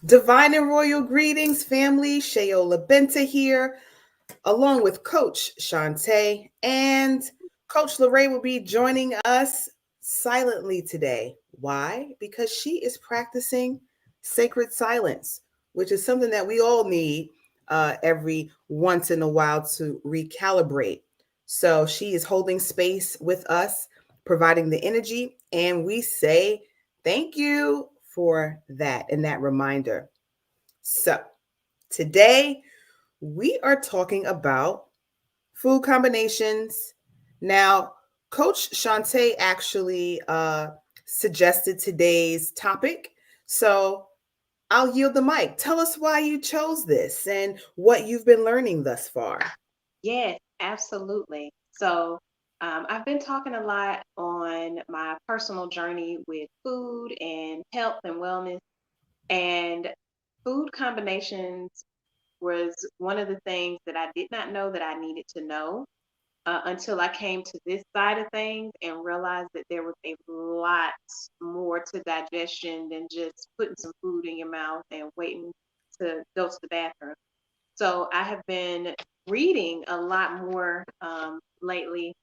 Divine and royal greetings, family. Shayola Benta here, along with Coach Shantae. And Coach Lorraine will be joining us silently today. Why? Because she is practicing sacred silence, which is something that we all need every once in a while to recalibrate. So she is holding space with us, providing the energy, and we say thank you for that and that reminder. So, today we are talking about food combinations. Now, Coach Shantae actually suggested today's topic. So, I'll yield the mic. Tell us why you chose this and what you've been learning thus far. Yes, absolutely. So, I've been talking a lot on my personal journey with food and health and wellness, and food combinations was one of the things that I did not know that I needed to know until I came to this side of things and realized that there was a lot more to digestion than just putting some food in your mouth and waiting to go to the bathroom. So I have been reading a lot more lately.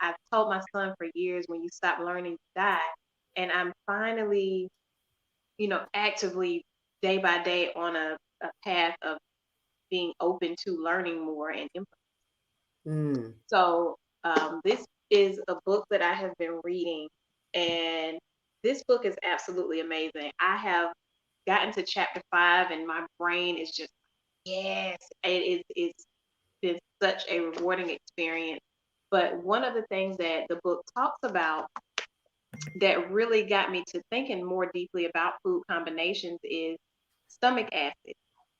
I've told my son for years, when you stop learning, you die. And I'm finally, actively day by day on a path of being open to learning more and Mm. so this is a book that I have been reading, and this book is absolutely amazing. I have gotten to chapter 5, and my brain is just yes, it's been such a rewarding experience. But one of the things that the book talks about that really got me to thinking more deeply about food combinations is stomach acid.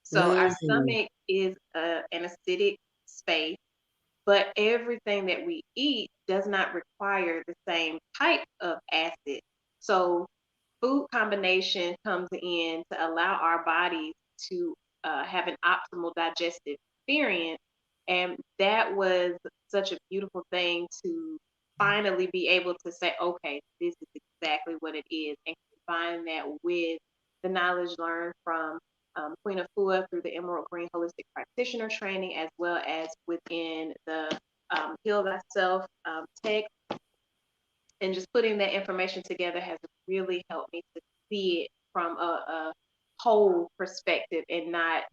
So our Mm. stomach is an acidic space, but everything that we eat does not require the same type of acid. So food combination comes in to allow our bodies to have an optimal digestive experience. And that was such a beautiful thing to finally be able to say, okay, this is exactly what it is, and combine that with the knowledge learned from Queen Afua through the Emerald Green Holistic Practitioner training, as well as within the Heal Thyself tech, and just putting that information together has really helped me to see it from a whole perspective and not,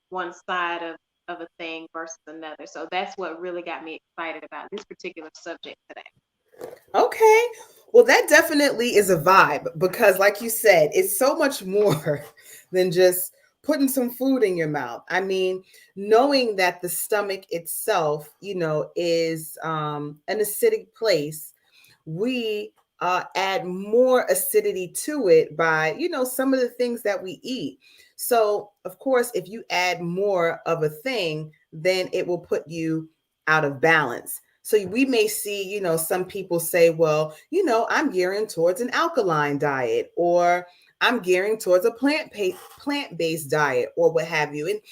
one side of a thing versus another. So that's what really got me excited about this particular subject today. Okay. Well, that definitely is a vibe because, like you said, it's so much more than just putting some food in your mouth. I mean, knowing that the stomach itself, is an acidic place, we add more acidity to it by, some of the things that we eat. So, of course, if you add more of a thing, then it will put you out of balance. So we may see, some people say, well, I'm gearing towards an alkaline diet, or I'm gearing towards a plant-based diet, or what have you. And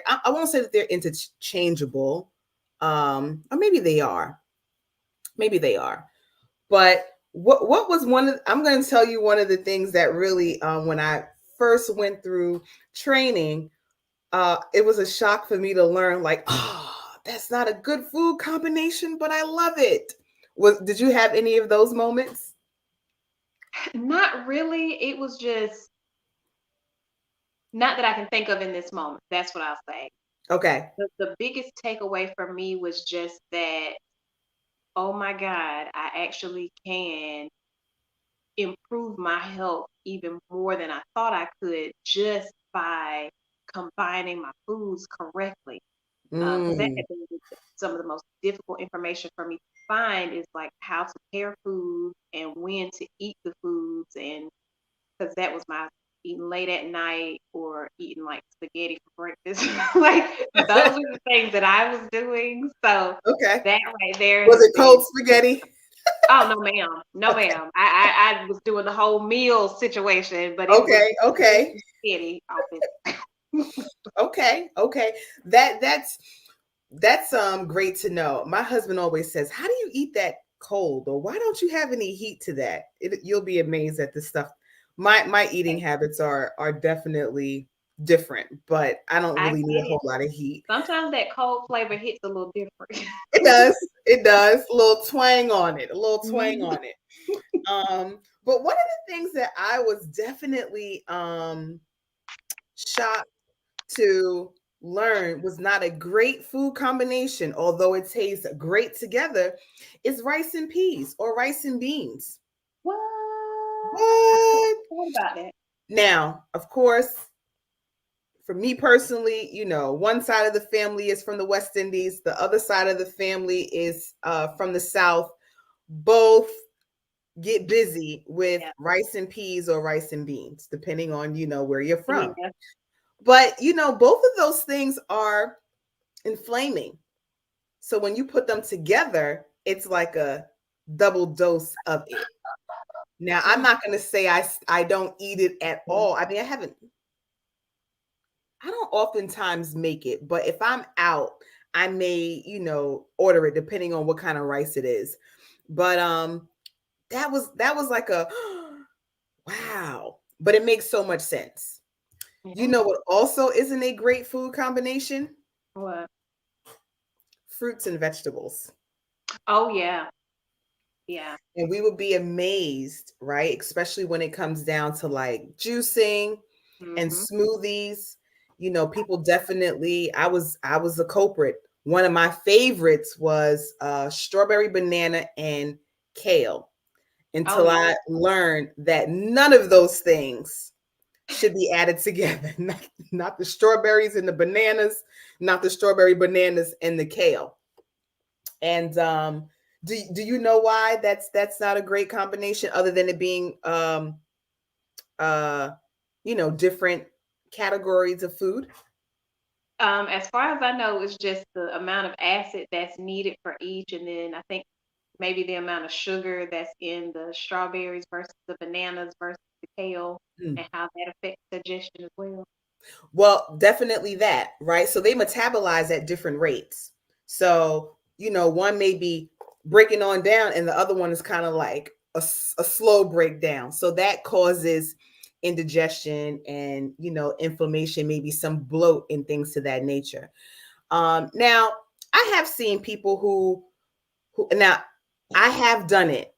I won't say that they're interchangeable, or maybe they are. Maybe they are. But what was one of I'm going to tell you one of the things that really, when I first went through training, it was a shock for me to learn, like, oh, that's not a good food combination, but I love it. Did you have any of those moments? Not really. It was just not that I can think of in this moment. That's what I'll say. Okay. The biggest takeaway for me was just that, oh my God, I actually can improve my health even more than I thought I could just by combining my foods correctly. Because that Mm. had been some of the most difficult information for me to find is like how to pair foods and when to eat the foods, and because that was my eating late at night or eating like spaghetti for breakfast. Like those were the things that I was doing. So Okay. that right there Was has it been, cold spaghetti? oh no ma'am, no Okay. ma'am. I was doing the whole meal situation, but Okay. it Okay. was spaghetti often. Okay. Okay. That's great to know. My husband always says, "How do you eat that cold?" Or, "Why don't you have any heat to that?" You'll be amazed at the stuff My eating habits are definitely different, but I don't I really need get a it. whole lot of heat. Sometimes that cold flavor hits a little different. It does. It does. A little twang on it. A little twang Mhm. on it. But one of the things that I was definitely shocked to learn was not a great food combination, although it tastes great together, is rice and peas or rice and beans. What? I What? thought about that. Now, of course, for me personally, one side of the family is from the West Indies, the other side of the family is from the South. Both get busy with Yeah. rice and peas or rice and beans, depending on where you're from. Yeah. But both of those things are inflaming. So when you put them together, it's like a double dose of it. Now, I'm Mm. not going to say I don't eat it at all. I mean, I don't oftentimes make it, but if I'm out, I may, order it depending on what kind of rice it is. But that was like a wow, but it makes so much sense. You Yeah. know what also isn't a great food combination? What? Fruits and vegetables. Oh yeah. Yeah. And we would be amazed, right? Especially when it comes down to like juicing and Hmm. smoothies. People definitely I was a culprit. One of my favorites was strawberry banana and kale Oh until yeah. I learned that none of those things should be added together. Not the strawberries and the bananas, not the strawberry bananas and the kale. And do you know why that's not a great combination other than it being uh different categories of food? As far as I know, it's just the amount of acid that's needed for each, and then I think maybe the amount of sugar that's in the strawberries versus the bananas versus the kale, Hmm. and how that affects digestion as well. Well, definitely that, right? So they metabolize at different rates. So, one may be breaking on down and the other one is kind of like a slow breakdown. So that causes indigestion and, inflammation, maybe some bloat and things to that nature. Now, I have seen people who now I have done it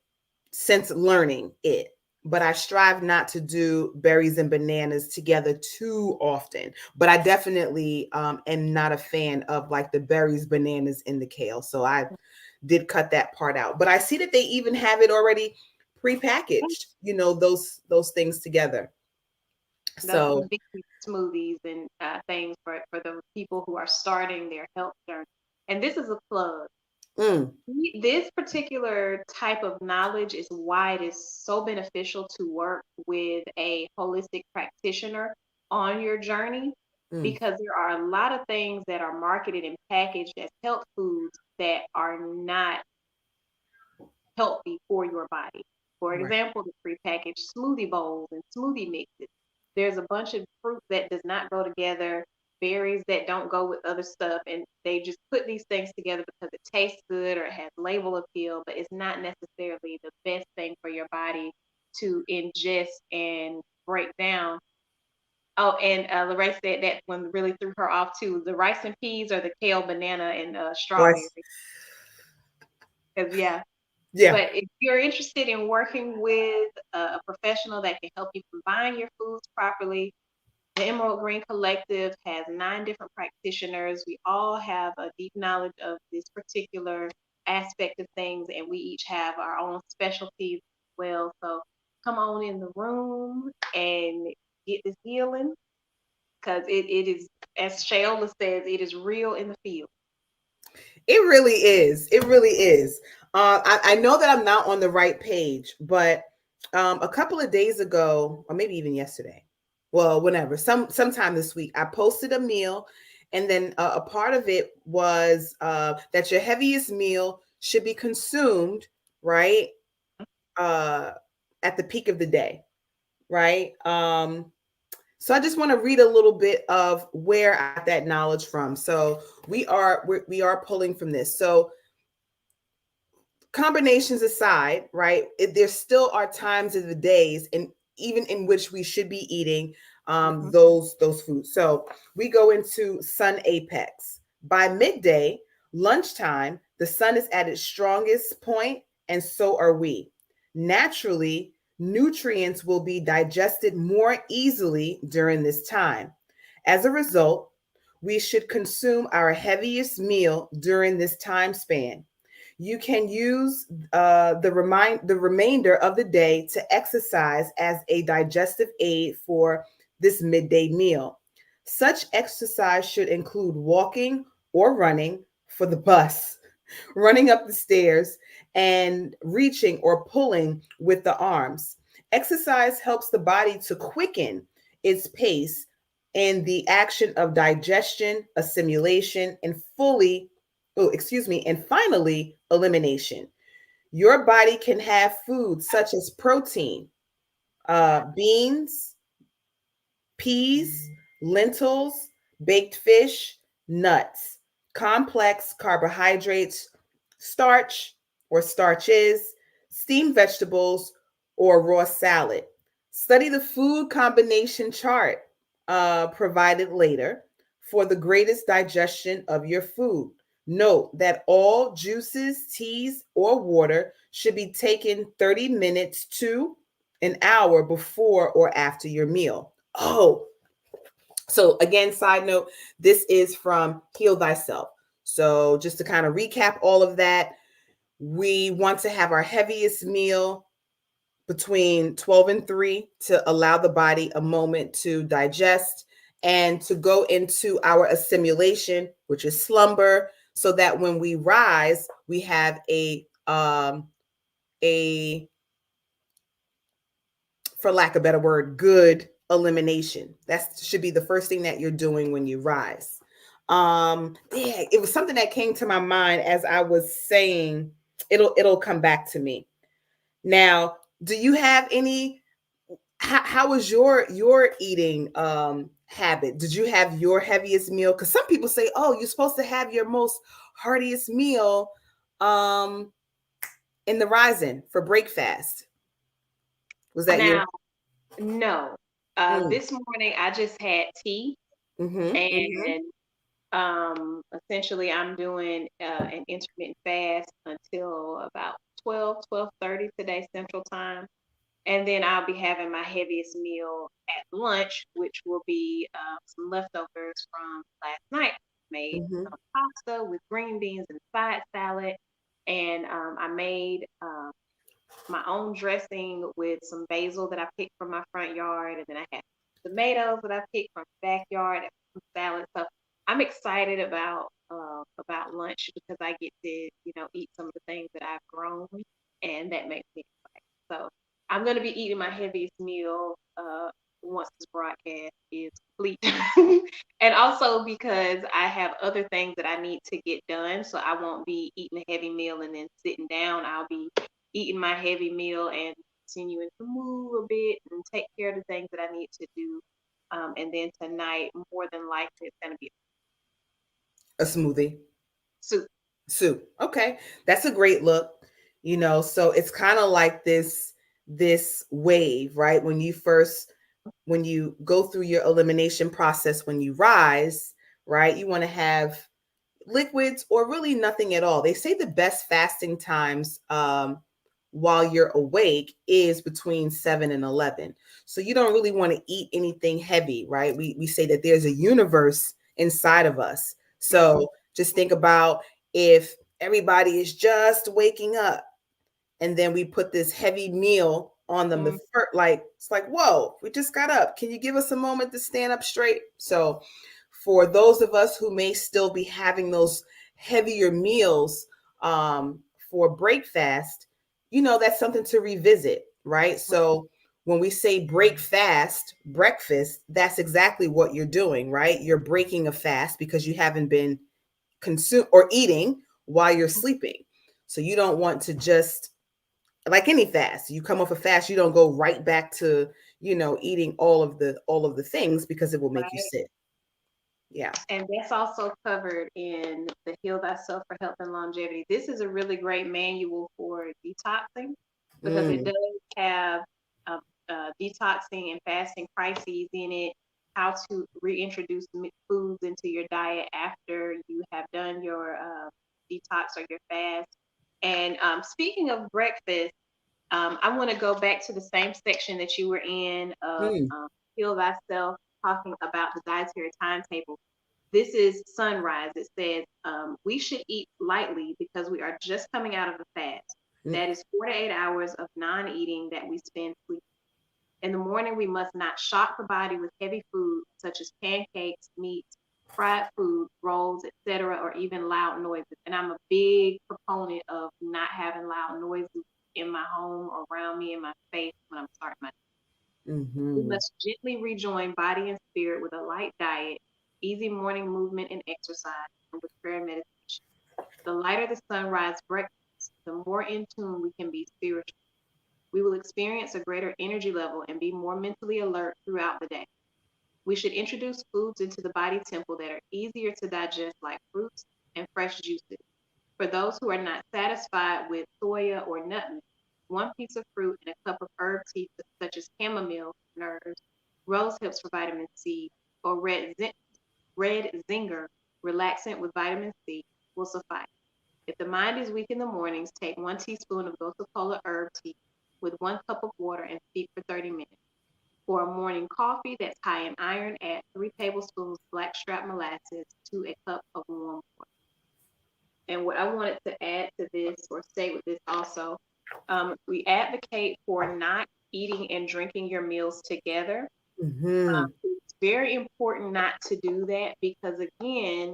since learning it, but I strive not to do berries and bananas together too often. But I definitely am not a fan of like the berries, bananas, and the kale. So I did cut that part out. But I see that they even have it already prepackaged, those things together. Those So, are big smoothies and things for the people who are starting their health journey. And this is a plug. mm, This particular type of knowledge is why it is so beneficial to work with a holistic practitioner on your journey, mm, because there are a lot of things that are marketed and packaged as health foods that are not healthy for your body. For right. example, the prepackaged smoothie bowls and smoothie mixes. There's a bunch of fruit that does not go together, berries that don't go with other stuff, and they just put these things together because it tastes good or it has label appeal, but it's not necessarily the best thing for your body to ingest and break down. Oh, and Lorraine said that one really threw her off too. The rice and peas or the kale, banana, and strawberry. Right. Because yeah, Yeah. but if you're interested in working with a professional that can help you combine your foods properly, the Emerald Green Collective has 9 different practitioners. We all have a deep knowledge of this particular aspect of things, and we each have our own specialties as well. So come on in the room and get this healing, because it is, as Shayola says, it is real in the field. It really is. It really is. I know that I'm not on the right page, but a couple of days ago, or maybe even yesterday, well, whenever, sometime this week, I posted a meal, and then a part of it was that your heaviest meal should be consumed right uh, at the peak of the day, right? So I just want to read a little bit of where I got that knowledge from. So we are pulling from this. So combinations aside, right? There still are times of the days, and even in which we should be eating Mhm. those foods. So we go into sun apex. By midday, lunchtime, the sun is at its strongest point, and so are we. Naturally, nutrients will be digested more easily during this time. As a result, we should consume our heaviest meal during this time span. You can use the remainder of the day to exercise as a digestive aid for this midday meal. Such exercise should include walking or running for the bus, running up the stairs, and reaching or pulling with the arms. Exercise helps the body to quicken its pace in the action of digestion, assimilation, and and finally, elimination. Your body can have foods such as protein, beans, peas, lentils, baked fish, nuts, complex carbohydrates, starch or starches, steamed vegetables, or raw salad. Study the food combination chart provided later for the greatest digestion of your food. Note that all juices, teas, or water should be taken 30 minutes to an hour before or after your meal. Oh, so again, side note, this is from Heal Thyself. So just to kind of recap all of that, we want to have our heaviest meal between 12 and 3 to allow the body a moment to digest and to go into our assimilation, which is slumber, so that when we rise, we have a for lack of a better word, good elimination. That should be the first thing that you're doing when you rise. Yeah, it was something that came to my mind as I was saying. It'll come back to me. Now, do you have any? How was your eating habit? Did you have your heaviest meal? Because some people say, oh, you're supposed to have your most heartiest meal um in the rising for break fast. Was that your? Now, no. Mm, This morning I just had tea, mm-hmm, mm-hmm. and essentially I'm doing an intermittent fast until about 12:30 today Central Time. And then I'll be having my heaviest meal at lunch, which will be some leftovers from last night. Made Mm-hmm. some pasta with green beans and side salad, and I made my own dressing with some basil that I picked from my front yard, and then I had tomatoes that I picked from the backyard and some salad. So I'm excited about lunch because I get to eat some of the things that I've grown, and that makes me excited. So I'm gonna be eating my heaviest meal once this broadcast is complete. And also because I have other things that I need to get done, so I won't be eating a heavy meal and then sitting down. I'll be eating my heavy meal and continuing to move a bit and take care of the things that I need to do. And then tonight, more than likely, it's going to be A smoothie. soup. Soup. Okay. That's a great look. So it's kind of like this wave, right? When you go through your elimination process, when you rise, right? You want to have liquids or really nothing at all. They say the best fasting times while you're awake is between 7 and 11. So you don't really want to eat anything heavy, right? We say that there's a universe inside of us. Mm-hmm. So just think about if everybody is just waking up and then we put this heavy meal on them. The Mm-hmm. first, like it's like, whoa, we just got up. Can you give us a moment to stand up straight? So for those of us who may still be having those heavier meals um, for break fast, that's something to revisit, right? So when we say break fast, breakfast, that's exactly what you're doing, right? You're breaking a fast because you haven't been consume or eating while you're sleeping. So you don't want to just like any fast. You come off a fast, you don't go right back to, eating all of the things because it will make you Right. sick. Yeah. And that's also covered in the Heal Thyself for Health and Longevity. This is a really great manual for detoxing because it Mm, does have detoxing and fasting crises in it, how to reintroduce foods into your diet after you have done your detox or your fast. And speaking of breakfast, I want to go back to the same section that you were in of Mm, Heal Thyself, talking about the dietary timetable. This is Sunrise. It says we should eat lightly because we are just coming out of the fast. mm, That is 4 to 8 hours of non eating that we spend sleeping. In the morning, we must not shock the body with heavy food such as pancakes, meats, fried food, rolls, etc., or even loud noises. And I'm a big proponent of not having loud noises in my home or around me in my space when I'm starting my. We mhm. must gently rejoin body and spirit with a light diet, easy morning movement and exercise, and with prayer and meditation. The lighter the sunrise breakfast, the more in tune we can be spiritually. We will experience a greater energy level and be more mentally alert throughout the day. We should introduce foods into the body temple that are easier to digest, like fruits and fresh juices. For those who are not satisfied with soya or nutmeg, one piece of fruit and a cup of herb tea such as chamomile for nerves, rose hips for vitamin C, or red zinger, relaxant with vitamin C, will suffice. If the mind is weak in the mornings, take 1 teaspoon of Gotu Kola herb tea with 1 cup of water and steep for 30 minutes. For a morning coffee that's high in iron, add 3 tablespoons blackstrap molasses to a cup of warm water. And what I wanted to add to this or say with this also, we advocate for not eating and drinking your meals together. Mhm. It's very important not to do that because, again,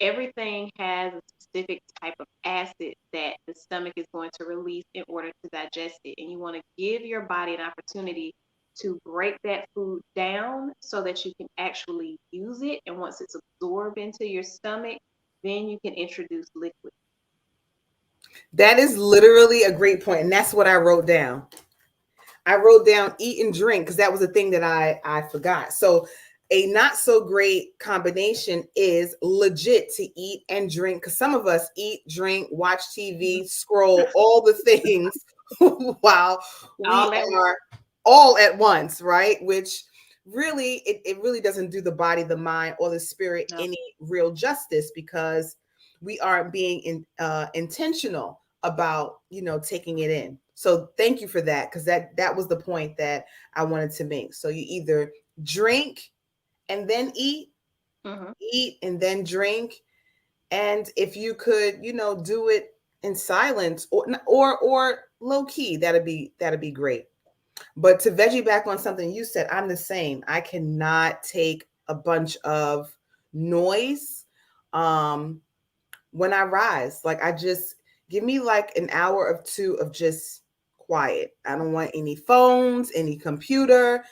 everything has a specific type of acid that the stomach is going to release in order to digest it. And you want to give your body an opportunity to break that food down so that you can actually use it. And once it's absorbed into your stomach, then you can introduce liquid. That is literally a great point, and that's what I wrote down. I wrote down eat and drink because that was the thing that I forgot. So a not so great combination is legit to eat and drink because some of us eat, drink, watch Mhm. TV, scroll all the things while we All at once. are all at once, right? Which really it really doesn't do the body, the mind, or the spirit No. any real justice because we aren't being intentional about taking it in. So thank you for that because that was the point that I wanted to make. So you either drink and then Hmm. eat and then drink, and if you could do it in silence or low key, that'd be great. But to veggie back on something you said, I'm the same. I cannot take a bunch of noise um when I rise. Like I just give me like an hour or two of just quiet. I don't want any phones, any computer,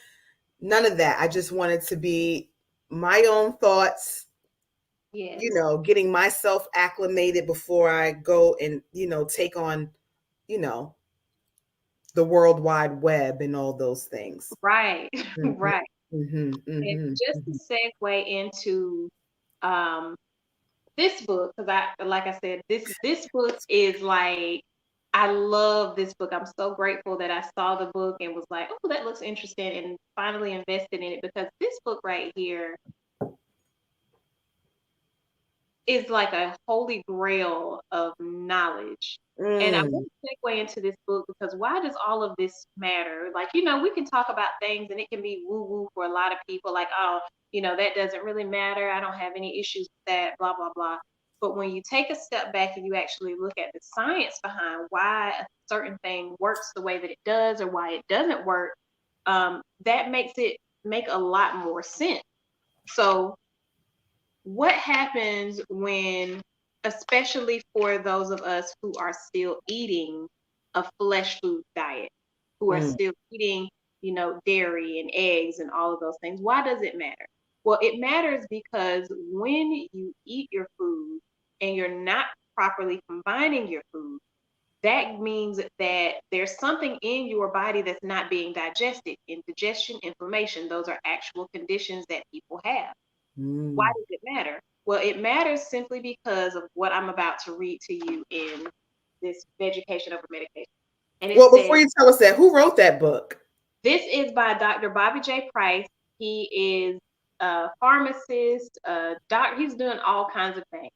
none of that. I just want it to be my own thoughts, Yes. getting myself acclimated before I go and, take on, you know, the world wide web and all those things. Right. Mhm, Right. mhm, And mhm, just mhm. to segue into um, this book, because like I said, this book is like I love this book. I'm so grateful that I saw the book and was like, oh, that looks interesting, and finally invested in it because this book right here is like a holy grail of knowledge. And I Mm, want to segue into this book because why does all of this matter? Like, we can talk about things and it can be woo woo for a lot of people, like, oh, that doesn't really matter. I don't have any issues with that, blah, blah, blah. But when you take a step back and you actually look at the science behind why a certain thing works the way that it does or why it doesn't work, that makes it make a lot more sense. So, what happens when, especially for those of us who are still eating a flesh food diet, who are mm, still eating, dairy and eggs and all of those things, why does it matter? Well, it matters because when you eat your food and you're not properly combining your food, that means that there's something in your body that's not being digested. Indigestion, inflammation, those are actual conditions that people have. Why mm. does it matter? Well, it matters simply because of what I'm about to read to you in this Education Over Medication. And it Well, before says, you tell us that, who wrote that book? This is by Dr. Bobby J. Price. He is a pharmacist, a doc. He's doing all kinds of things.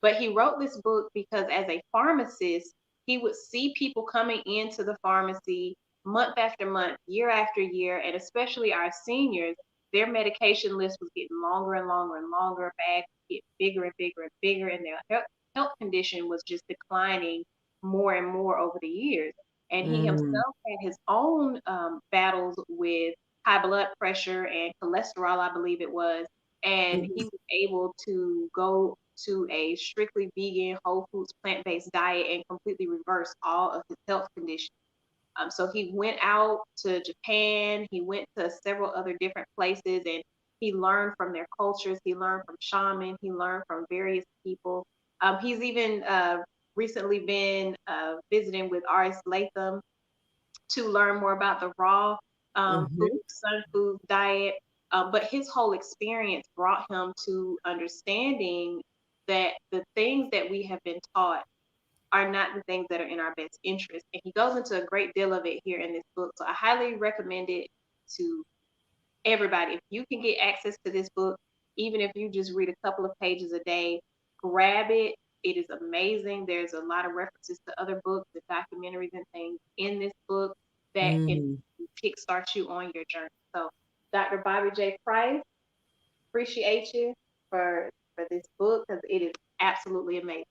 But he wrote this book because as a pharmacist, he would see people coming into the pharmacy month after month, year after year, and especially our seniors, their medication list was getting longer and longer and longer, bags get bigger and bigger and bigger, and their health condition was just declining more and more over the years. And he Mm, himself had his own battles with high blood pressure and cholesterol, I believe it was. And he mhm, was able to go to a strictly vegan, whole foods, plant based diet and completely reverse all of his health conditions. So he went out to Japan, he went to several other different places, and he learned from their cultures. He learned from shaman, he learned from various people. He's even recently been visiting with R.S. Latham to learn more about the raw food, mhm, sun food diet. But his whole experience brought him to understanding that the things that we have been taught are not the things that are in our best interest. And he goes into a great deal of it here in this book. So I highly recommend it to everybody. If you can get access to this book, even if you just read a couple of pages a day, grab it. It is amazing. There's a lot of references to other books and documentaries and things in this book that can mm. kickstart you on your journey. So, Dr. Bobby J. Price, appreciate you for this book because it is absolutely amazing.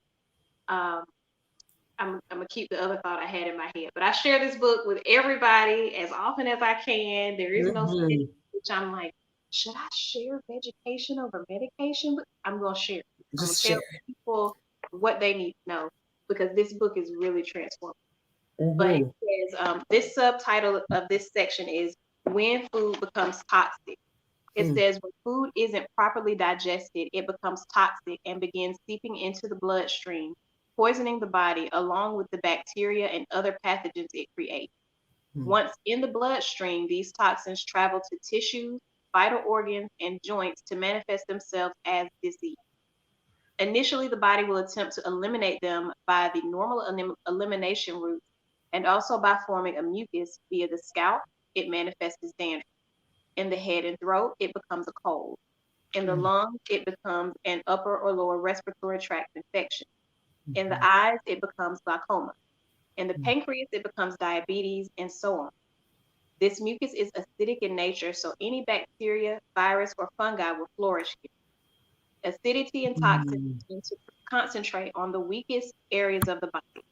Um, I'm gonna keep the other thought I had in my head, but I share this book with everybody as often as I can. There is no setting Mhm. which I'm like, should I share education over medication? But I'm gonna share. I'm gonna Just tell share. people what they need to know because this book is really transformative. But it Mhm, says this subtitle of this section is "When Food Becomes Toxic." It mm, says when food isn't properly digested, it becomes toxic and begins seeping into the bloodstream, poisoning the body along with the bacteria and other pathogens it creates. mm, Once in the bloodstream, these toxins travel to tissues, vital organs, and joints to manifest themselves as disease. Initially, the body will attempt to eliminate them by the normal elimination route and also by forming a mucus via the scalp. It manifests as dandruff. In the head and throat, it becomes a cold. In the mm, lungs, it becomes an upper or lower respiratory tract infection. In the mhm, eyes, it becomes glaucoma. In the mm, pancreas, it becomes diabetes, and so on. This mucus is acidic in nature, so any bacteria, virus, or fungi will flourish here. Acidity and toxins mm, tend to concentrate on the weakest areas of the body.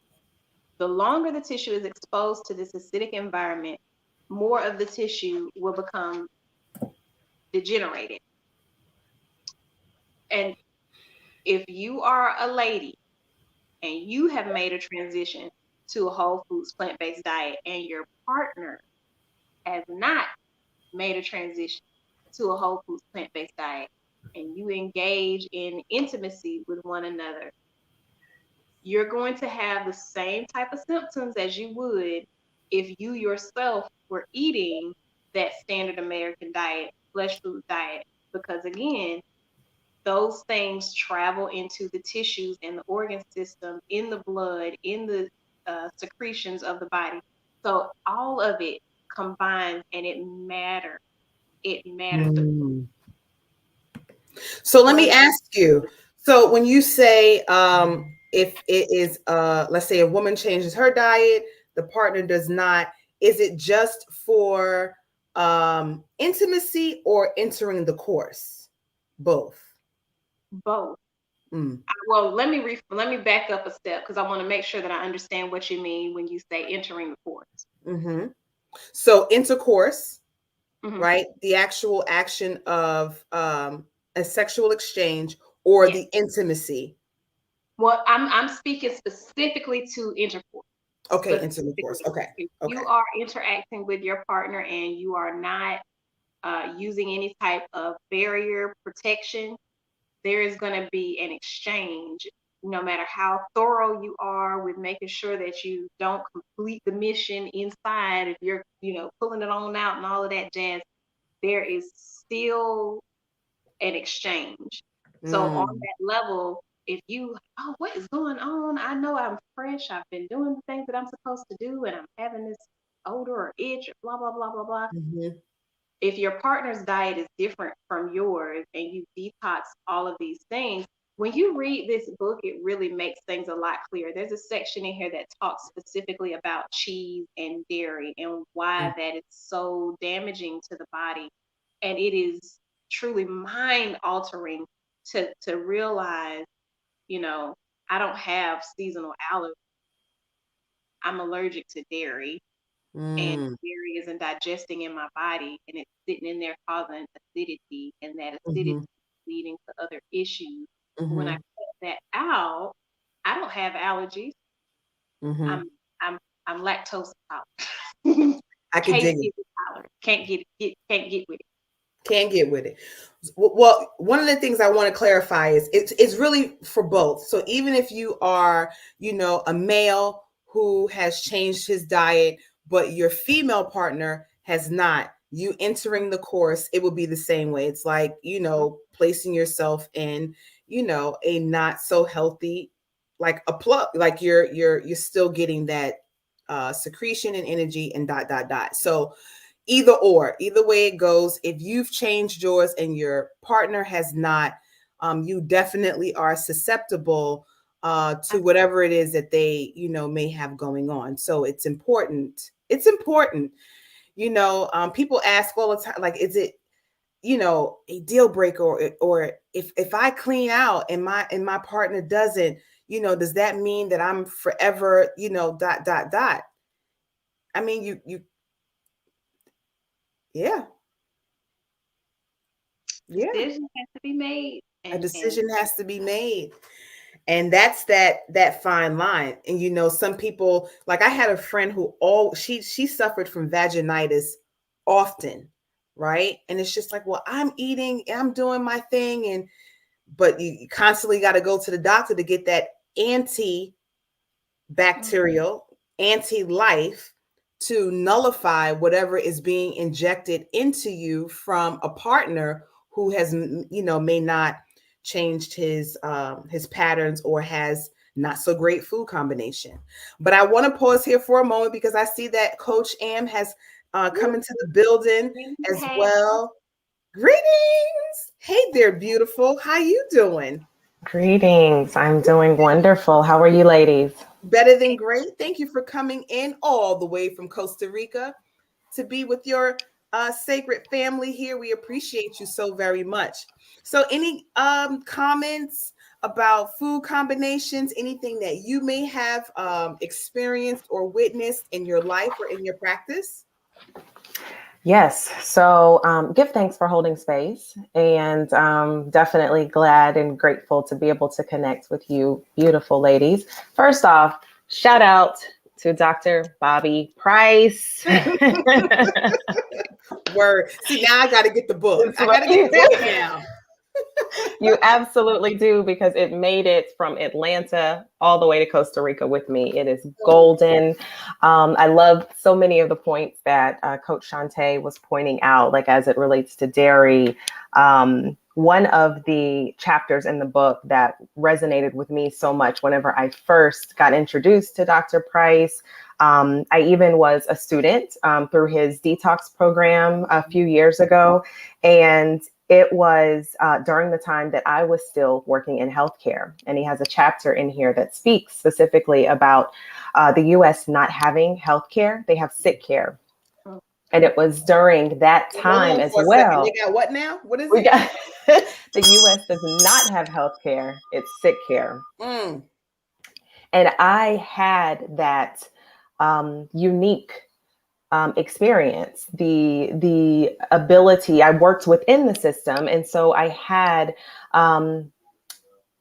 The longer the tissue is exposed to this acidic environment, more of the tissue will become degenerated. And if you are a lady and you have made a transition to a whole foods plant based diet and your partner has not made a transition to a whole foods plant based diet and you engage in intimacy with one another, you're going to have the same type of symptoms as you would if you yourself were eating that standard American diet, flesh food diet. Because again, those things travel into the tissues and the organ system, in the blood, in the secretions of the body. So all of it combines and it matters. It matters. The mm. So let me brain. ask you. So when you say if it is let's say a woman changes her diet, the partner does not, is it just for intimacy or entering the course? Both. Both. Mm, Well, let me back up a step because I want to make sure that I understand what you mean when you say entering the course. hmm So intercourse, Hmm. right? The actual action of a sexual exchange or Yes. the intimacy. Well, I'm speaking specifically to intercourse. Okay, intercourse. Specifically, Okay. if Okay. you are interacting with your partner and you are not using any type of barrier protection, there is going to be an exchange. No matter how thorough you are with making sure that you don't complete the mission inside, if you're, pulling it on out and all of that jazz, there is still an exchange. So on Mm, that level, if you, oh, what is going on? I know I'm fresh. I've been doing the things that I'm supposed to do, and I'm having this. odor or itch, or blah, blah, blah, blah, blah. Mm-hmm. If your partner's diet is different from yours and you detox all of these things, when you read this book, it really makes things a lot clearer. There's a section in here that talks specifically about cheese and dairy and why that is so damaging to the body. And it is truly mind altering to realize, you know, I don't have seasonal allergies. I'm allergic to dairy, and Mm-hmm. dairy isn't digesting in my body, and it's sitting in there causing acidity, and that acidity Mm-hmm. is leading to other issues. But when I Mm-hmm. cut that out, I don't have allergies. Mm-hmm. I'm I'm I'm lactose intolerant. I could dig Can't it. get intolerant. Can't get with it. Can't get with it. Well, one of the things I want to clarify is it's really for both. So even if you are, a male who has changed his diet, but your female partner has not, you entering the course, it will be the same way. It's like, placing yourself in, a not so healthy, like a plug, like you're still getting that secretion and energy and dot dot dot. So either way it goes, if you've changed yours and your partner has not, you definitely are susceptible to whatever it is that they may have going on. So it's important. People ask all the time, like, is it a deal breaker, or if I clean out and my partner doesn't, does that mean that I'm forever, dot dot dot? I mean, you yeah. Yeah. Decision has to be made, A and decision has to be made. And that's that fine line. And some people, like, I had a friend who she suffered from vaginitis often, right? And it's just like, well, I'm eating, I'm doing my thing, but you constantly got to go to the doctor to get that antibacterial, anti-life, to nullify whatever is being injected into you from a partner who has, may not changed his patterns or has not so great food combination. But I want to pause here for a moment because I see that Coach Am has come into the building as hey, well. Greetings. Hey there, beautiful. How you doing? Greetings. I'm doing wonderful. How are you, ladies? Better than great. Thank you for coming in all the way from Costa Rica to be with your sacred family here. We appreciate you so very much. So, any comments about food combinations, anything that you may have experienced or witnessed in your life or in your practice? Yes. So give thanks for holding space, and definitely glad and grateful to be able to connect with you, beautiful ladies. First off, shout out to Dr. Bobby Price. Word. See, now I got to get the book. That's I what got to get you the book do. now. You absolutely do, because it made it from Atlanta all the way to Costa Rica with me. It is golden. I love so many of the points that Coach Shantae was pointing out, like as it relates to dairy. One of the chapters in the book that resonated with me so much whenever I first got introduced to Dr. Price, I even was a student through his detox program a few years ago. And it was during the time that I was still working in healthcare. And he has a chapter in here that speaks specifically about the US not having healthcare. They have sick care. And it was during that time as well. They got what now? What is We it? got the US does not have healthcare. It's sick care. Mm. And I had that unique experience, the ability. I worked within the system, and so I had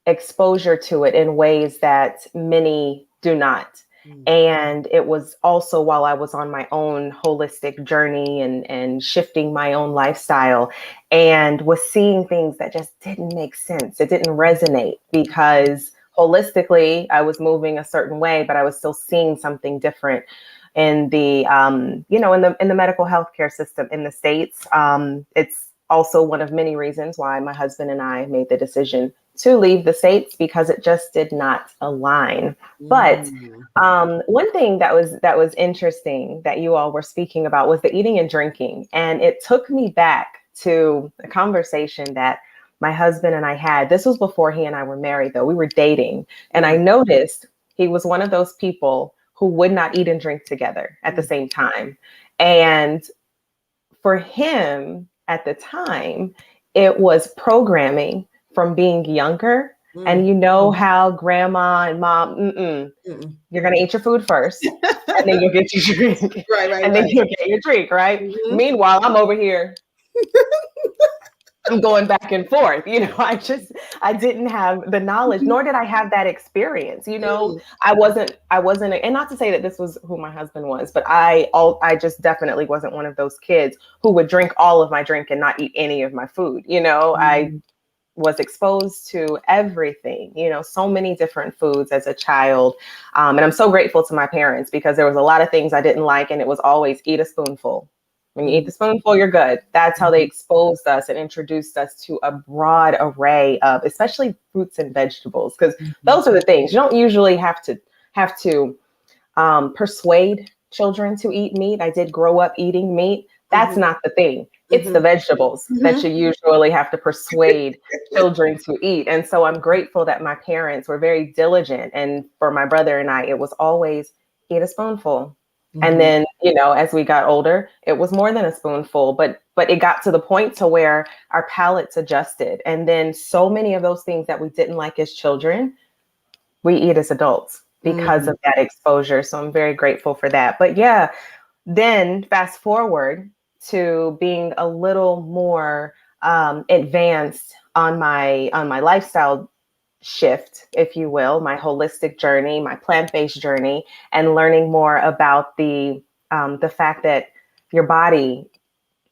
exposure to it in ways that many do not. And it was also while I was on my own holistic journey and shifting my own lifestyle, and was seeing things that just didn't make sense. It didn't resonate because holistically I was moving a certain way, but I was still seeing something different in the in the medical healthcare system in the States. It's also one of many reasons why my husband and I made the decision to leave the States, because it just did not align. But one thing that was interesting that you all were speaking about was the eating and drinking. And it took me back to a conversation that my husband and I had. This was before he and I were married, though. We were dating. And I noticed he was one of those people who would not eat and drink together at the same time. And for him at the time, it was programming from being younger. And you know how grandma and mom, you're going to eat your food first, and then you'll get your drink. And then you'll get your drink, right? Meanwhile, I'm over here. I'm going back and forth. I didn't have the knowledge, nor did I have that experience. I wasn't, and not to say that this was who my husband was, but I just definitely wasn't one of those kids who would drink all of my drink and not eat any of my food. I was exposed to everything, so many different foods as a child. And I'm so grateful to my parents, because there was a lot of things I didn't like, and it was always eat a spoonful. When you eat the spoonful, you're good. That's how they exposed us and introduced us to a broad array of, especially fruits and vegetables, because those are the things you don't usually have to persuade children to eat meat. I did grow up eating meat. That's not the thing. It's the vegetables that you usually have to persuade children to eat. And so I'm grateful that my parents were very diligent. And for my brother and I, it was always eat a spoonful. And then, as we got older, it was more than a spoonful, but it got to the point to where our palates adjusted. And then so many of those things that we didn't like as children, we eat as adults because of that exposure. So I'm very grateful for that. But yeah, then fast forward to being a little more advanced on my lifestyle shift, if you will, my holistic journey, my plant-based journey, and learning more about the fact that your body,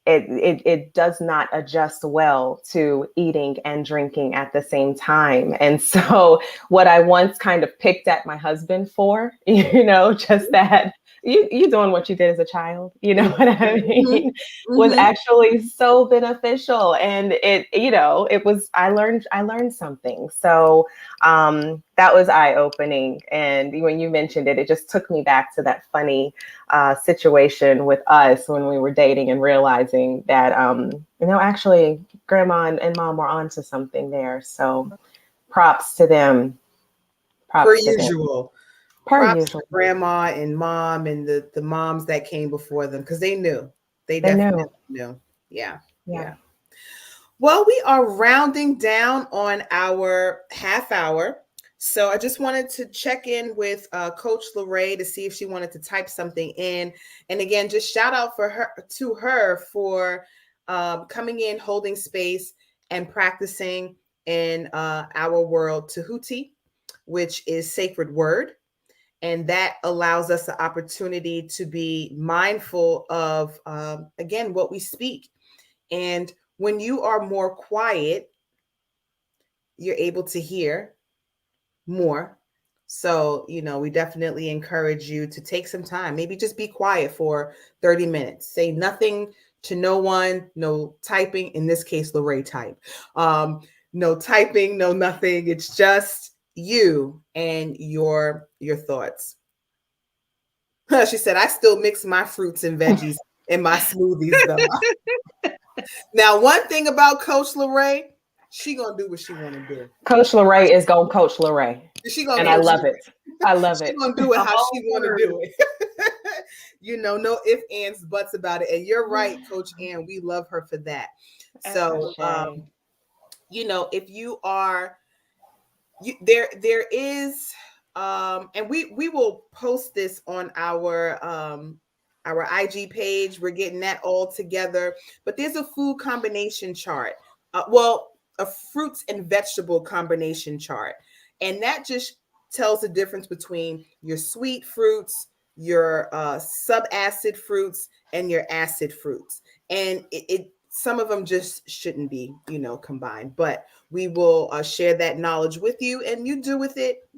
it does not adjust well to eating and drinking at the same time. And so what I once kind of picked at my husband for, just that you doing what you did as a child, you know what I mean, was actually so beneficial. And it was, I learned something. So that was eye-opening. And when you mentioned it, it just took me back to that funny situation with us when we were dating, and realizing that, actually grandma and mom were onto something there. So props to them. Per usual. Props to grandma and mom and the moms that came before them, because they knew. They definitely knew. Yeah. Well, we are rounding down on our half hour. So I just wanted to check in with Coach Lorraine to see if she wanted to type something in. And again, just shout out to her for coming in, holding space, and practicing in our world Tahuti, which is sacred word. And that allows us the opportunity to be mindful of, again, what we speak. And when you are more quiet, you're able to hear more. So, we definitely encourage you to take some time, maybe just be quiet for 30 minutes, say nothing to no one, no typing, in this case, Lorraine type, no typing, no nothing. It's just you and your thoughts. She said, I still mix my fruits and veggies in my smoothies though. Now, one thing about Coach Lorraine, she gonna do what she wanna do. Coach Lorraine is gonna coach Lorraine. And I love it. I love it. She's gonna do it how she wanna do it. No ifs, ands, buts about it. And you're right, Coach Ann. We love her for that. So if you are there is and we will post this on our IG page. We're getting that all together, but there's a food combination chart. A fruits and vegetable combination chart. And that just tells the difference between your sweet fruits, your subacid fruits, and your acid fruits. And some of them just shouldn't be, combined, but we will share that knowledge with you, and you do with it,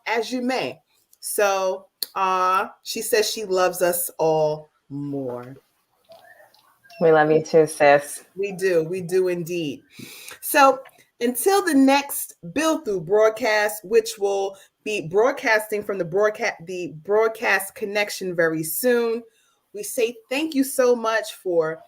as you may. So she says she loves us all more. We love you too, sis. We do indeed. So until the next Build Through broadcast, which will be broadcasting from the broadcast connection very soon, we say thank you so much for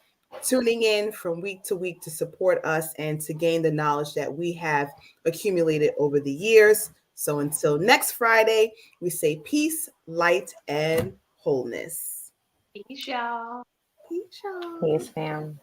tuning in from week to week to support us and to gain the knowledge that we have accumulated over the years. So until next Friday, we say peace, light, and wholeness. Peace, y'all. Peace, y'all. Peace, fam.